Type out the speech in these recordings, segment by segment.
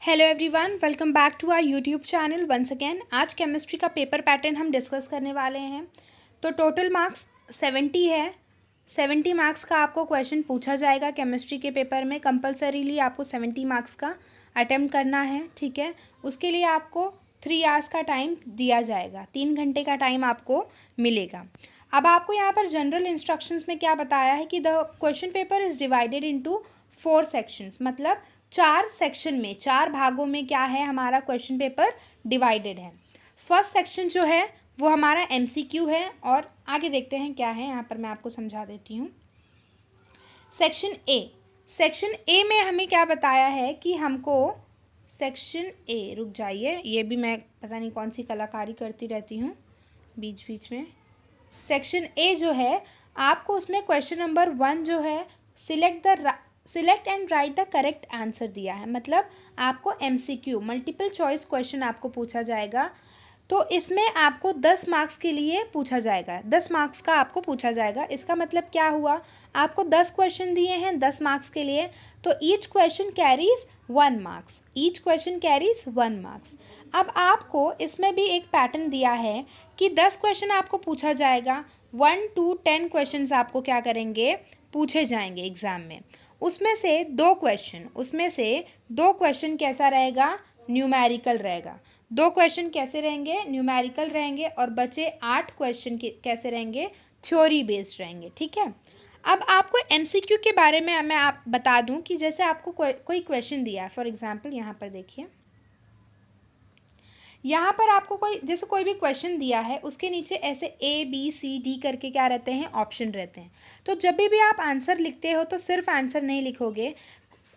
Hello everyone, welcome back to our YouTube channel once again. आज chemistry का paper pattern हम discuss करने वाले हैं। तो टोटल मार्क्स 70 है। 70 मार्क्स का आपको क्वेश्चन पूछा जाएगा केमिस्ट्री के पेपर में। कंपलसरीली आपको 70 मार्क्स का अटेम्प्ट करना है, ठीक है। उसके लिए आपको 3 आवर्स का टाइम दिया जाएगा, 3 घंटे का टाइम आपको मिलेगा। अब आपको यहाँ पर जनरल इंस्ट्रक्शंस में क्या बताया है कि the question paper is divided into 4 sections, मतलब 4 सेक्शन में, 4 भागों में क्या है, हमारा क्वेश्चन पेपर डिवाइडेड है। फर्स्ट सेक्शन जो है वो हमारा एमसीक्यू है, और आगे देखते हैं क्या है, यहाँ पर मैं आपको समझा देती हूँ। सेक्शन ए में हमें क्या बताया है कि हमको सेक्शन ए, रुक जाइए, ये भी मैं पता नहीं कौन सी कलाकारी करती रहती हूँ बीच बीच में। सेक्शन ए जो है आपको उसमें क्वेश्चन नंबर 1 जो है select and right the correct answer दिया है। मतलब आपको एमसीक्यू, मल्टीपल चॉइस क्वेश्चन आपको पूछा जाएगा। तो इसमें आपको 10 मार्क्स के लिए पूछा जाएगा, 10 मार्क्स का आपको पूछा जाएगा। इसका मतलब क्या हुआ, आपको 10 क्वेश्चन दिए हैं 10 मार्क्स के लिए, तो each question carries 1 marks, each question carries 1 marks. अब आपको इसमें भी एक पैटर्न दिया है कि 10 क्वेश्चन आपको पूछा जाएगा, 1 to 10 क्वेश्चन आपको क्या करेंगे, पूछे जाएंगे एग्ज़ाम में। उसमें से दो क्वेश्चन कैसा रहेगा, न्यूमेरिकल रहेगा। 2 क्वेश्चन कैसे रहेंगे, न्यूमेरिकल रहेंगे, और बचे 8 क्वेश्चन कैसे रहेंगे, थ्योरी बेस्ड रहेंगे, ठीक है। अब आपको एमसीक्यू के बारे में मैं आप बता दूं कि जैसे आपको कोई क्वेश्चन दिया है, फॉर एग्जांपल यहाँ पर देखिए, यहाँ पर आपको कोई भी क्वेश्चन दिया है, उसके नीचे ऐसे ABCD करके क्या रहते हैं, ऑप्शन रहते हैं। तो जब भी आप आंसर लिखते हो तो सिर्फ आंसर नहीं लिखोगे,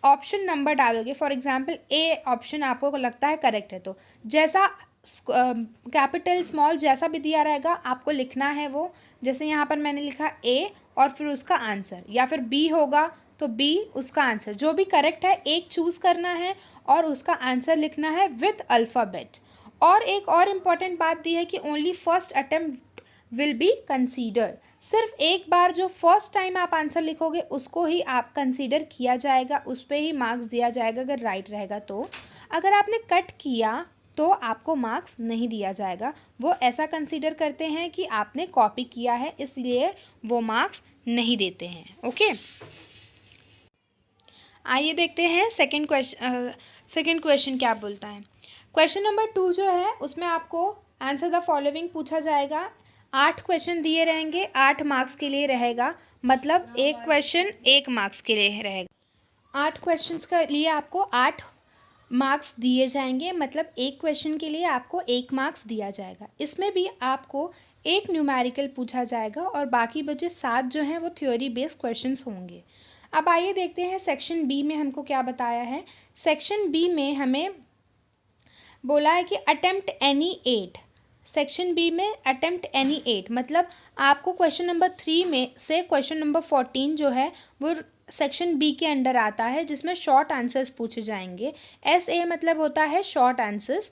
ऑप्शन नंबर डालोगे। फॉर एग्जांपल ए ऑप्शन आपको लगता है करेक्ट है, तो जैसा कैपिटल स्मॉल जैसा भी दिया रहेगा आपको लिखना है वो। जैसे यहाँ पर मैंने लिखा ए और फिर उसका आंसर, या फिर बी होगा तो बी उसका आंसर, जो भी करेक्ट है एक चूज़ करना है और उसका आंसर लिखना है विथ अल्फ़ाबेट। और एक और इम्पॉर्टेंट बात दी है कि only first attempt will be considered. सिर्फ एक बार जो फर्स्ट टाइम आप आंसर लिखोगे उसको ही आप कंसीडर किया जाएगा, उस पर ही मार्क्स दिया जाएगा अगर राइट रहेगा तो। अगर आपने कट किया तो आपको मार्क्स नहीं दिया जाएगा। वो ऐसा कंसीडर करते हैं कि आपने कॉपी किया है, इसलिए वो मार्क्स नहीं देते हैं। ओके, आइए देखते हैं सेकंड क्वेश्चन क्या बोलता है। क्वेश्चन नंबर 2 जो है उसमें आपको आंसर द फॉलोइंग पूछा जाएगा। 8 क्वेश्चन दिए रहेंगे, 8 मार्क्स के लिए रहेगा, मतलब एक क्वेश्चन 1 मार्क्स के लिए रहेगा। 8 क्वेश्चंस के लिए आपको 8 मार्क्स दिए जाएंगे, मतलब एक क्वेश्चन के लिए आपको 1 मार्क्स दिया जाएगा। इसमें भी आपको एक न्यूमेरिकल पूछा जाएगा और बाकी बचे 7 जो हैं वो थ्योरी बेस्ड क्वेश्चंस होंगे। अब आइए देखते हैं सेक्शन बी में हमको क्या बताया है। सेक्शन बी में हमें बोला है कि अटेम्प्ट एनी 8। सेक्शन बी में अटेम्प्ट एनी 8 मतलब आपको क्वेश्चन नंबर 3 में से क्वेश्चन नंबर 14 जो है वो सेक्शन बी के अंडर आता है, जिसमें शॉर्ट आंसर्स पूछे जाएंगे। SA मतलब होता है शॉर्ट आंसर्स।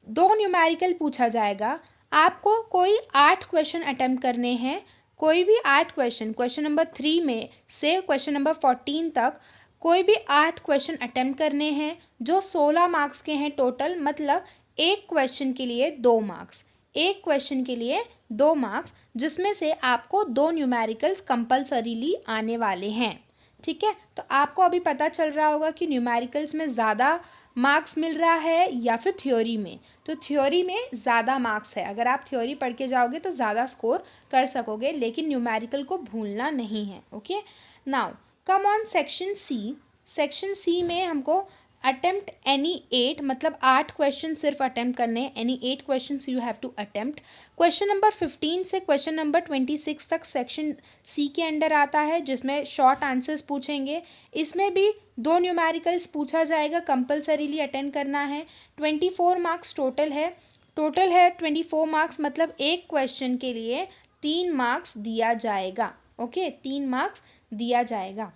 2 न्यूमेरिकल पूछा जाएगा। आपको कोई 8 क्वेश्चन अटेम्प्ट करने हैं, कोई भी 8 क्वेश्चन नंबर 3 में से क्वेश्चन नंबर 14 तक कोई भी 8 क्वेश्चन अटेम्प्ट करने हैं, जो 16 मार्क्स के हैं टोटल। मतलब एक क्वेश्चन के लिए 2 मार्क्स, एक क्वेश्चन के लिए 2 मार्क्स, जिसमें से आपको 2 न्यूमेरिकल्स कंपलसरीली आने वाले हैं, ठीक है। तो आपको अभी पता चल रहा होगा कि न्यूमेरिकल्स में ज़्यादा मार्क्स मिल रहा है या फिर थ्योरी में। तो थ्योरी में ज़्यादा मार्क्स है, अगर आप थ्योरी पढ़ के जाओगे तो ज़्यादा स्कोर कर सकोगे, लेकिन न्यूमेरिकल को भूलना नहीं है। Okay, now come on section C. Section C में हमको अटेम्प्ट एनी 8 मतलब 8 क्वेश्चन सिर्फ अटेम्प्ट करने हैं। Any 8 question you have to attempt. Question number 15 से क्वेश्चन नंबर 26 तक सेक्शन सी के अंडर आता है, जिसमें शॉर्ट आंसर्स पूछेंगे। इसमें भी 2 न्यूमेरिकल्स पूछा जाएगा, कंपलसरीली अटेंड करना है। 24 मार्क्स टोटल है 24 मार्क्स, मतलब एक क्वेश्चन के लिए 3 मार्क्स दिया जाएगा। ओके, 3 मार्क्स दिया जाएगा।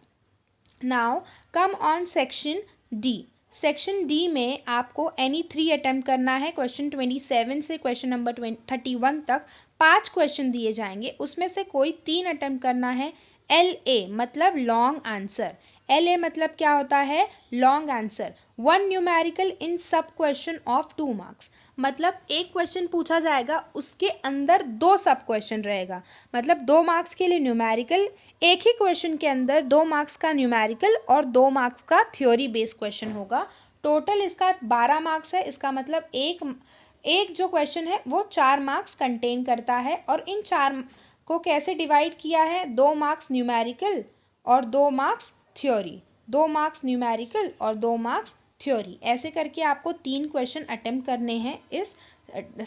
Now come on section D. Section D में आपको एनी 3 अटेम्प्ट करना है। क्वेश्चन 27 से क्वेश्चन नंबर 31 तक 5 क्वेश्चन दिए जाएंगे, उसमें से कोई 3 अटेम्प्ट करना है। LA मतलब लॉन्ग आंसर। LA मतलब क्या होता है, लॉन्ग आंसर। 1 न्यूमेरिकल इन सब क्वेश्चन ऑफ 2 मार्क्स, मतलब एक क्वेश्चन पूछा जाएगा उसके अंदर 2 सब क्वेश्चन रहेगा, मतलब 2 मार्क्स के लिए न्यूमेरिकल, एक ही क्वेश्चन के अंदर 2 मार्क्स का न्यूमेरिकल और 2 मार्क्स का थ्योरी बेस्ड क्वेश्चन होगा। टोटल इसका 12 मार्क्स है। इसका मतलब एक जो क्वेश्चन है वो 4 मार्क्स कंटेन करता है। और इन 4 को कैसे डिवाइड किया है, 2 मार्क्स न्यूमेरिकल और 2 मार्क्स थ्योरी, 2 मार्क्स न्यूमेरिकल और 2 मार्क्स थ्योरी, ऐसे करके आपको 3 क्वेश्चन अटेम्प्ट करने हैं इस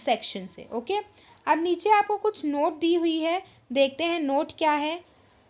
सेक्शन से। ओके, अब नीचे आपको कुछ नोट दी हुई है, देखते हैं नोट क्या है।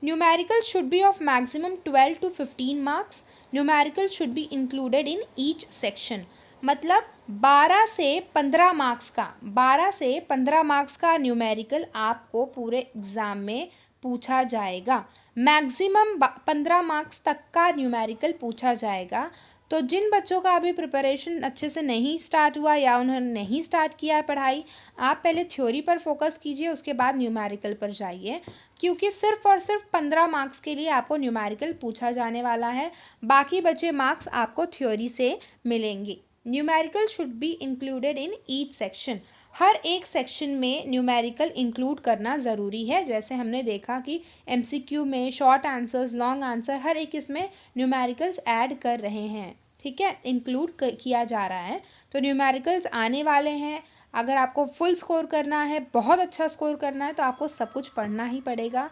Numerical should B of maximum 12 to 15 marks, numerical should be included in each section, मतलब 12 से 15 मार्क्स का, 12 से 15 मार्क्स का न्यूमेरिकल आपको पूरे एग्ज़ाम में पूछा जाएगा। मैक्सिमम 15 मार्क्स तक का न्यूमेरिकल पूछा जाएगा। तो जिन बच्चों का अभी प्रिपरेशन अच्छे से नहीं स्टार्ट हुआ या उन्होंने नहीं स्टार्ट किया है पढ़ाई, आप पहले थ्योरी पर फोकस कीजिए, उसके बाद न्यूमेरिकल पर जाइए, क्योंकि सिर्फ और सिर्फ 15 मार्क्स के लिए आपको न्यूमेरिकल पूछा जाने वाला है, बाकी बचे मार्क्स आपको थ्योरी से मिलेंगे। Numerical should be included in each section, हर एक सेक्शन में न्यूमेरिकल इंक्लूड करना ज़रूरी है। जैसे हमने देखा कि MCQ में शॉर्ट आंसर्स, लॉन्ग आंसर, हर एक इसमें न्यूमेरिकल्स ऐड कर रहे हैं, ठीक है, इंक्लूड किया जा रहा है। तो न्यूमेरिकल्स आने वाले हैं। अगर आपको फुल स्कोर करना है, बहुत अच्छा स्कोर करना है, तो आपको सब कुछ पढ़ना ही पड़ेगा।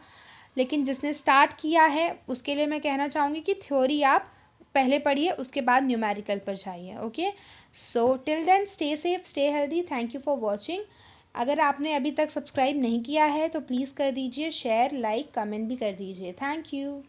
लेकिन जिसने स्टार्ट किया है उसके लिए मैं कहना चाहूँगी कि थ्योरी आप पहले पढ़िए, उसके बाद न्यूमेरिकल पर जाइए। Okay, so till then stay safe, stay healthy, thank you for watching. अगर आपने अभी तक सब्सक्राइब नहीं किया है तो प्लीज़ कर दीजिए, शेयर, लाइक, कमेंट भी कर दीजिए। Thank you.